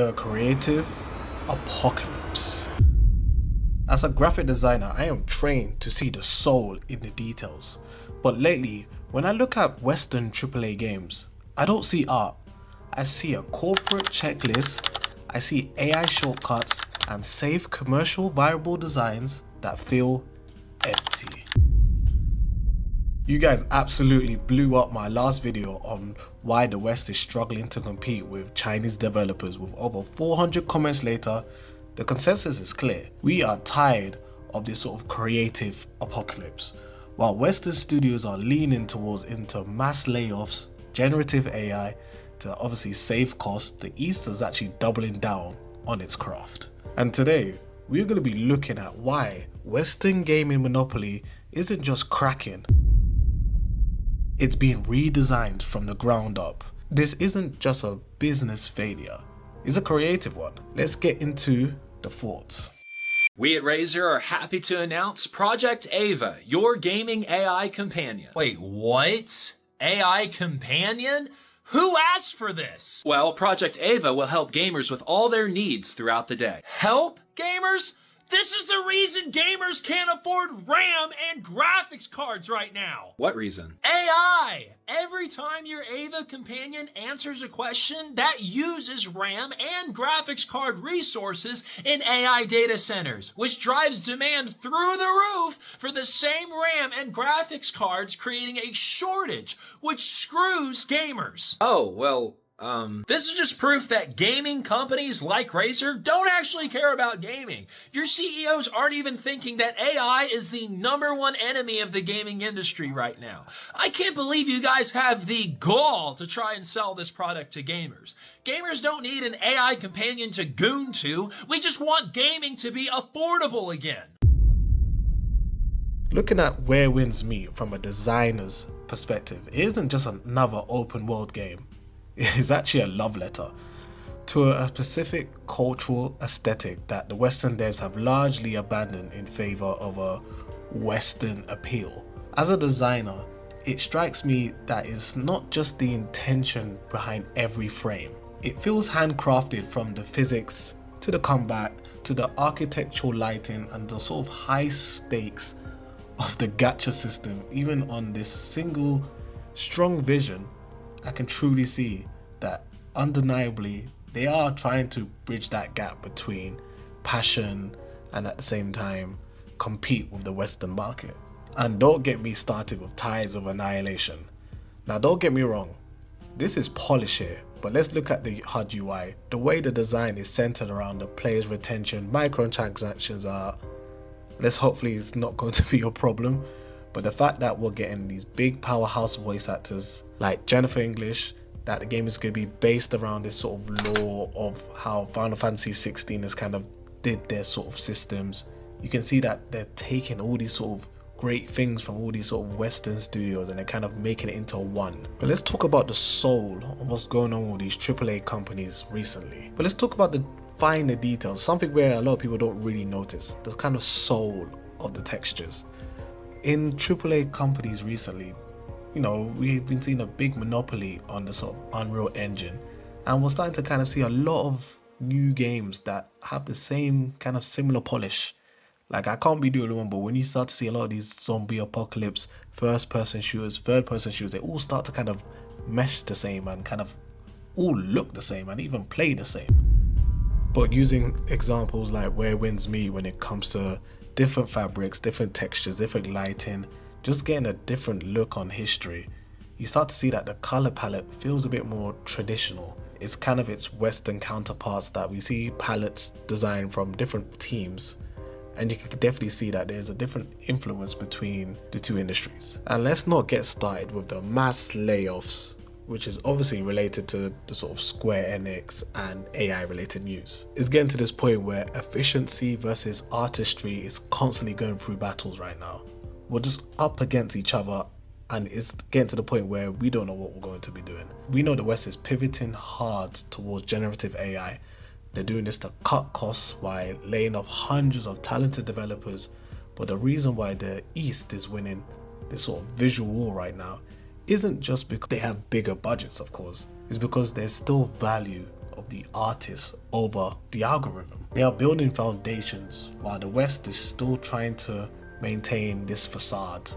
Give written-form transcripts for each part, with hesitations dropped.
The creative apocalypse. As a graphic designer, I am trained to see the soul in the details. But lately, when I look at Western AAA games, I don't see art. I see a corporate checklist, I see AI shortcuts, and safe commercial viable designs that feel empty. You guys absolutely blew up my last video on why the West is struggling to compete with Chinese developers. With over 400 comments later, the consensus is clear. We are tired of this sort of creative apocalypse. While Western studios are leaning into mass layoffs, generative AI to obviously save costs, the East is actually doubling down on its craft. And today, we're going to be looking at why Western gaming monopoly isn't just cracking, it's being redesigned from the ground up. This isn't just a business failure, it's a creative one. Let's get into the thoughts. We at Razer are happy to announce Project Ava, your gaming AI companion. Wait, what? AI companion? Who asked for this? Well, Project Ava will help gamers with all their needs throughout the day. Help gamers? This is the reason gamers can't afford RAM and graphics cards right now. What reason? AI! Every time your Ava companion answers a question, that uses RAM and graphics card resources in AI data centers, which drives demand through the roof for the same RAM and graphics cards, creating a shortage, which screws gamers. Oh, well, This is just proof that gaming companies like Razer don't actually care about gaming. Your CEOs aren't even thinking that AI is the #1 enemy of the gaming industry right now. I can't believe you guys have the gall to try and sell this product to gamers. Gamers don't need an AI companion to goon to. We just want gaming to be affordable again. Looking at where wins meet from a designer's perspective, it isn't just another open world game. It's actually a love letter to a specific cultural aesthetic that the Western devs have largely abandoned in favor of a Western appeal. As a designer, it strikes me that it's not just the intention behind every frame. It feels handcrafted, from the physics to the combat to the architectural lighting and the sort of high stakes of the gacha system. Even on this single strong vision, I can truly see that undeniably they are trying to bridge that gap between passion and at the same time compete with the Western market. And don't get me started with Tides of Annihilation. Now don't get me wrong, this is polish here, but let's look at the HUD UI. The way the design is centered around the player's retention, microtransactions are, hopefully it's not going to be a problem. But the fact that we're getting these big powerhouse voice actors like Jennifer English, that the game is going to be based around this sort of lore of how Final Fantasy 16 has kind of did their sort of systems. You can see that they're taking all these sort of great things from all these sort of Western studios and they're kind of making it into one. But let's talk about the soul of what's going on with these AAA companies recently. But let's talk about the finer details, something where a lot of people don't really notice, the kind of soul of the textures. In AAA companies recently, we've been seeing a big monopoly on the sort of Unreal Engine, and we're starting to kind of see a lot of new games that have the same kind of similar polish. Like, I can't be the only one, but when you start to see a lot of these zombie apocalypse, first-person shooters, third-person shooters, they all start to kind of mesh the same and kind of all look the same and even play the same. But using examples like where wins me when it comes to different fabrics, different textures, different lighting, just getting a different look on history, you start to see that the color palette feels a bit more traditional. It's kind of its Western counterparts that we see palettes designed from different teams, and you can definitely see that there's a different influence between the two industries. And let's not get started with the mass layoffs, which is obviously related to the sort of Square Enix and AI related news. It's getting to this point where efficiency versus artistry is constantly going through battles right now. We're just up against each other, and it's getting to the point where we don't know what we're going to be doing. We know the West is pivoting hard towards generative AI. They're doing this to cut costs while laying off hundreds of talented developers. But the reason why the East is winning this sort of visual war right now isn't just because they have bigger budgets, of course. It's because there's still value of the artists over the algorithm. They are building foundations while the West is still trying to maintain this facade.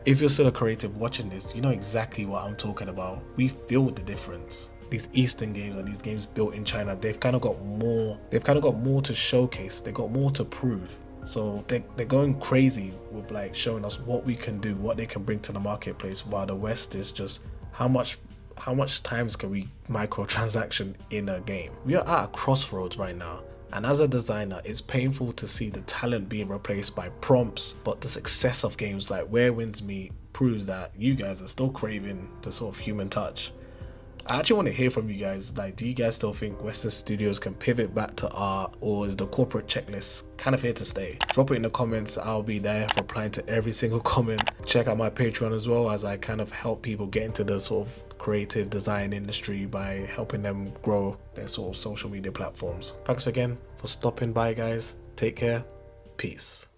If you're still a creative watching this, you know exactly what I'm talking about. We feel the difference. These Eastern games and these games built in China, they've kind of got more to showcase. They've got more to prove. So they're going crazy with like showing us what we can do, what they can bring to the marketplace, while the West is just how much times can we microtransaction in a game. We are at a crossroads right now. And as a designer, it's painful to see the talent being replaced by prompts, but the success of games like Where Winds Meet proves that you guys are still craving the sort of human touch. I actually want to hear from you guys. Like, do you guys still think Western studios can pivot back to art, or is the corporate checklist kind of here to stay? Drop it in the comments. I'll be there replying to every single comment. Check out my Patreon as well, as I kind of help people get into the sort of creative design industry by helping them grow their sort of social media platforms. Thanks again for stopping by, guys. Take care. Peace.